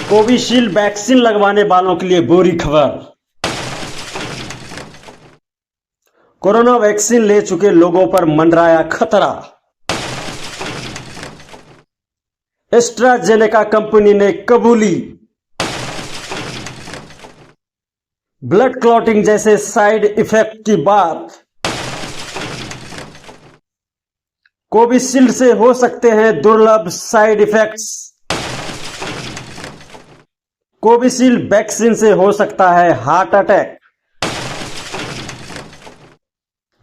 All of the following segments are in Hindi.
कोविशील्ड वैक्सीन लगवाने वालों के लिए बुरी खबर। कोरोना वैक्सीन ले चुके लोगों पर मंडराया खतरा। एस्ट्राजेनेका कंपनी ने कबूली ब्लड क्लॉटिंग जैसे साइड इफेक्ट की बात। कोविशील्ड से हो सकते हैं दुर्लभ साइड इफेक्ट्स। कोविशील्ड वैक्सीन से हो सकता है हार्ट अटैक।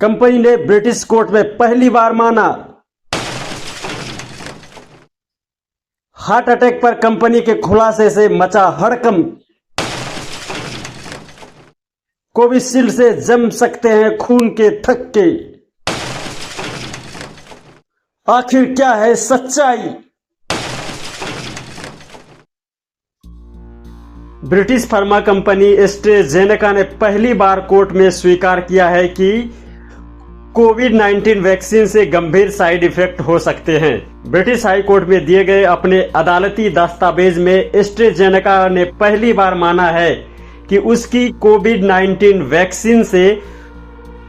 कंपनी ने ब्रिटिश कोर्ट में पहली बार माना। हार्ट अटैक पर कंपनी के खुलासे से मचा हड़कंप। कोविशील्ड से जम सकते हैं खून के थक्के। आखिर क्या है सच्चाई? ब्रिटिश फार्मा कंपनी एस्ट्राजेनेका ने पहली बार कोर्ट में स्वीकार किया है कि कोविड-19 वैक्सीन से गंभीर साइड इफेक्ट हो सकते हैं। ब्रिटिश हाई कोर्ट में दिए गए अपने अदालती दस्तावेज में एस्ट्राजेनेका ने पहली बार माना है कि उसकी कोविड-19 वैक्सीन से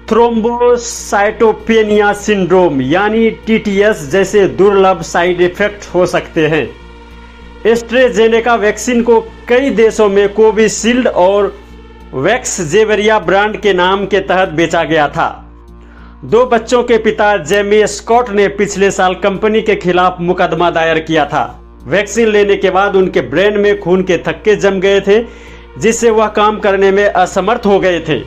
थ्रोम्बोसाइटोपेनिया सिंड्रोम यानी टीटीएस जैसे दुर्लभ साइड इफेक्ट हो सकते हैं। एस्ट्राजेनेका वैक्सीन को कई देशों में कोविशील्ड और वैक्सजेवियर ब्रांड के नाम के तहत बेचा गया था। 2 बच्चों के पिता जेमी स्कॉट ने पिछले साल कंपनी के खिलाफ मुकदमा दायर किया था। वैक्सीन लेने के बाद उनके ब्रेन में खून के थक्के जम गए थे, जिससे वह काम करने में असमर्थ हो गए थे।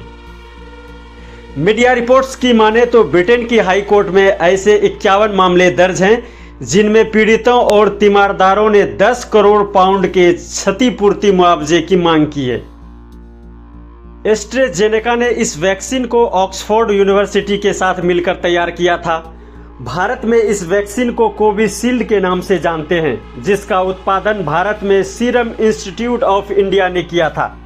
मीडिया रिपोर्ट्स की माने तो ब्रिटेन की हाई कोर्ट में ऐसे 51 मामले दर्ज हैं, जिनमें पीड़ितों और तीमारदारों ने 10 करोड़ पाउंड के क्षतिपूर्ति मुआवजे की मांग की है। एस्ट्राजेनेका ने इस वैक्सीन को ऑक्सफोर्ड यूनिवर्सिटी के साथ मिलकर तैयार किया था। भारत में इस वैक्सीन को कोविशील्ड के नाम से जानते हैं, जिसका उत्पादन भारत में सीरम इंस्टीट्यूट ऑफ इंडिया ने किया था।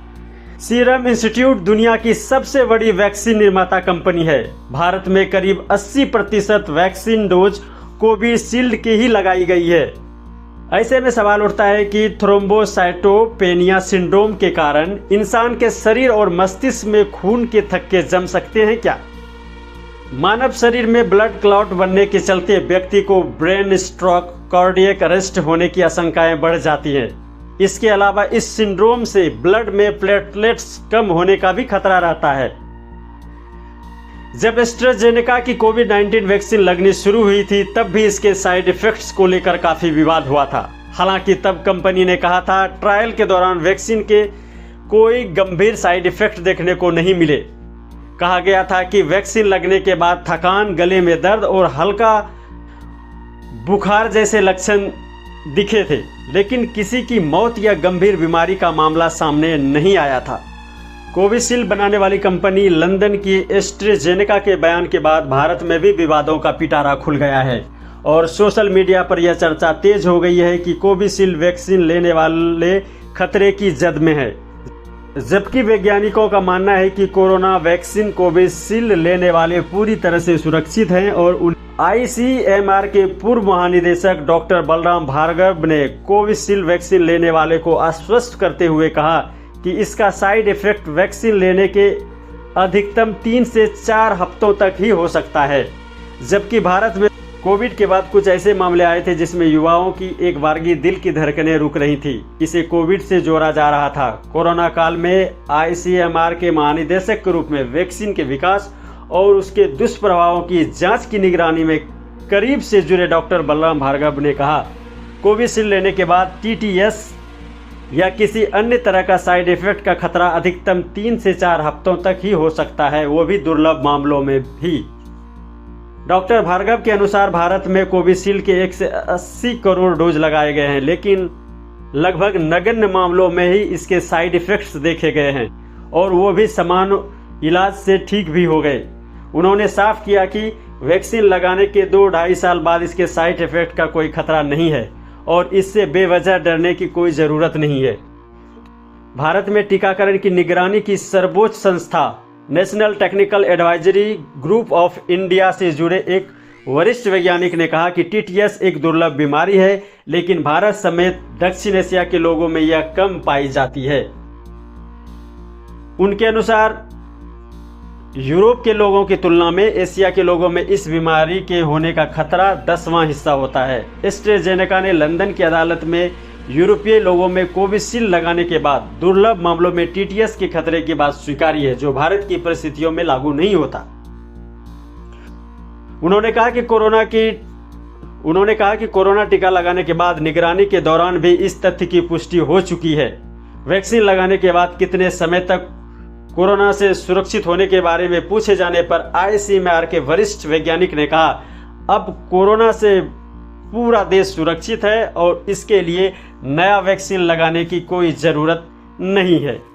सीरम इंस्टीट्यूट दुनिया की सबसे बड़ी वैक्सीन निर्माता कंपनी है। भारत में करीब 80% वैक्सीन डोज कोविशील्ड की ही लगाई गई है। ऐसे में सवाल उठता है कि थ्रोम्बोसाइटोपेनिया सिंड्रोम के कारण इंसान के शरीर और मस्तिष्क में खून के थक्के जम सकते हैं क्या? मानव शरीर में ब्लड क्लॉट बनने के चलते व्यक्ति को ब्रेन स्ट्रोक, कार्डियक अरेस्ट होने की आशंकाएं बढ़ जाती हैं। इसके अलावा इस सिंड्रोम से ब्लड में प्लेटलेट्स कम होने का भी खतरा रहता है। जब एस्ट्राजेनेका की कोविड-19 वैक्सीन लगनी शुरू हुई थी, तब भी इसके साइड इफेक्ट्स को लेकर काफी विवाद हुआ था। हालांकि तब कंपनी ने कहा था ट्रायल के दौरान वैक्सीन के कोई गंभीर साइड इफेक्ट देखने को नहीं मिले। कहा गया था कि वैक्सीन लगने के बाद थकान, गले में दर्द और हल्का बुखार जैसे लक्षण दिखे थे, लेकिन किसी की मौत या गंभीर बीमारी का मामला सामने नहीं आया था। कोविशील्ड बनाने वाली कंपनी लंदन की एस्ट्राजेनेका के बयान के बाद भारत में भी विवादों का पिटारा खुल गया है और सोशल मीडिया पर यह चर्चा तेज हो गई है कि कोविशील्ड वैक्सीन लेने वाले खतरे की जद में है। जबकि वैज्ञानिकों का मानना है कि कोरोना वैक्सीन कोविशील्ड लेने वाले पूरी तरह से सुरक्षित हैं और आईसीएमआर के पूर्व महानिदेशक डॉक्टर बलराम भार्गव ने कोविशील्ड वैक्सीन लेने वाले को आश्वस्त करते हुए कहा कि इसका साइड इफेक्ट वैक्सीन लेने के अधिकतम 3 से 4 हफ्तों तक ही हो सकता है। जबकि भारत में कोविड के बाद कुछ ऐसे मामले आए थे जिसमें युवाओं की एक बारगी दिल की धड़कनें रुक रही थी। इसे कोविड से जोड़ा जा रहा था। कोरोना काल में आईसीएमआर के महानिदेशक के रूप में वैक्सीन के विकास और उसके दुष्प्रभावों की जांच की निगरानी में करीब से जुड़े डॉक्टर बलराम भार्गव ने कहा, कोविशील्ड लेने के बाद टीटीएस या किसी अन्य तरह का साइड इफेक्ट का खतरा अधिकतम 3 से 4 हफ्तों तक ही हो सकता है, वो भी दुर्लभ मामलों में भी। डॉक्टर भार्गव के अनुसार भारत में कोविशील्ड के 180 करोड़ डोज लगाए गए हैं, लेकिन लगभग नगण्य मामलों में ही इसके साइड इफेक्ट्स देखे गए हैं और वो भी समान इलाज से ठीक भी हो गए। उन्होंने साफ किया कि वैक्सीन लगाने के 2-2.5 साल बाद इसके साइड इफेक्ट का कोई खतरा नहीं है और इससे बेवजह डरने की कोई ज़रूरत नहीं है। भारत में टीकाकरण की निगरानी की सर्वोच्च संस्था national technical advisory group of India से जुड़े एक वरिष्ठ वैज्ञानिक ने कहा कि टीटीएस एक दुर्लभ बीमारी है, लेकिन भारत समेत दक्षिण एशिया के लोगों में यह कम पाई जाती है। उनके अनुसार यूरोप के लोगों की तुलना में एशिया के लोगों में इस बीमारी के होने का खतरा 10वां हिस्सा होता है। एस्ट्राजेनेका ने लंदन की अदालत में यूरोपीय लोगों में कोविशील्ड लगाने के बाद दुर्लभ मामलों में टीटीएस के खतरे की बात स्वीकारी है, जो भारत की परिस्थितियों में लागू नहीं होता। उन्होंने कहा कि कोरोना टीका लगाने के बाद निगरानी के दौरान भी इस तथ्य की पुष्टि हो चुकी है। वैक्सीन लगाने के बाद कितने समय तक कोरोना से सुरक्षित होने के बारे में पूछे जाने पर ICMR के वरिष्ठ वैज्ञानिक ने कहा, अब कोरोना से पूरा देश सुरक्षित है और इसके लिए नया वैक्सीन लगाने की कोई ज़रूरत नहीं है।